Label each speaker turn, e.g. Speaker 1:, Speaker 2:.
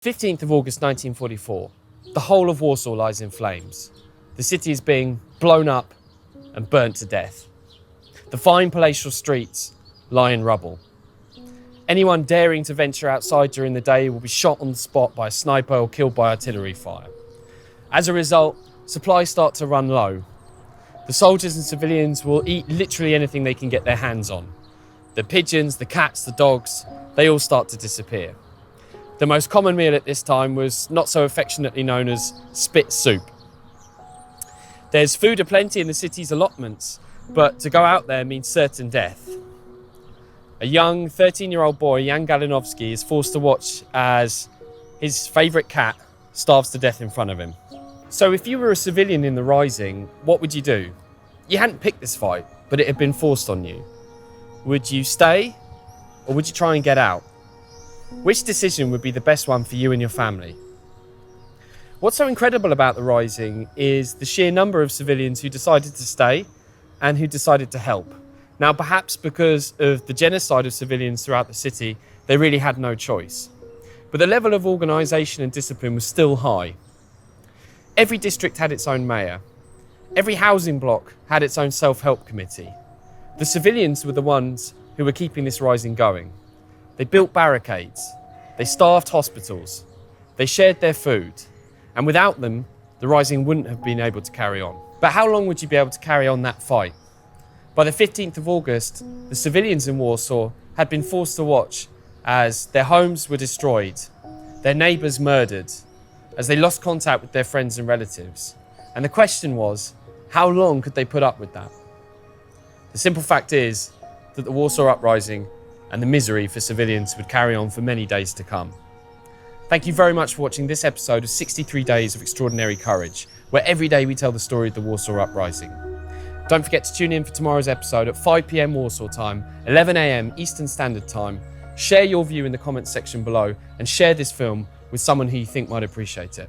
Speaker 1: 15th of August 1944, the whole of Warsaw lies in flames. The city is being blown up and burnt to death. The fine palatial streets lie in rubble. Anyone daring to venture outside during the day will be shot on the spot by a sniper or killed by artillery fire. As a result, supplies start to run low. The soldiers and civilians will eat literally anything they can get their hands on. The pigeons, the cats, the dogs, they all start to disappear. The most common meal at this time was not so affectionately known as spit soup. There's food aplenty in the city's allotments, but to go out there means certain death. A young 13-year-old boy, Jan Galinowski, is forced to watch as his favourite cat starves to death in front of him. So if you were a civilian in the Rising, what would you do? You hadn't picked this fight, but it had been forced on you. Would you stay, or would you try and get out? Which decision would be the best one for you and your family? What's so incredible about the Rising is the sheer number of civilians who decided to stay and who decided to help. Now, perhaps because of the genocide of civilians throughout the city, they really had no choice. But the level of organisation and discipline was still high. Every district had its own mayor. Every housing block had its own self-help committee. The civilians were the ones who were keeping this Rising going. They built barricades, they staffed hospitals, they shared their food, and without them, the Rising wouldn't have been able to carry on. But how long would you be able to carry on that fight? By the 15th of August, the civilians in Warsaw had been forced to watch as their homes were destroyed, their neighbours murdered, as they lost contact with their friends and relatives. And the question was, how long could they put up with that? The simple fact is that the Warsaw Uprising and the misery for civilians would carry on for many days to come. Thank you very much for watching this episode of 63 Days of Extraordinary Courage, where every day we tell the story of the Warsaw Uprising. Don't forget to tune in for tomorrow's episode at 5 p.m. Warsaw time, 11 a.m. Eastern Standard Time. Share your view in the comments section below and share this film with someone who you think might appreciate it.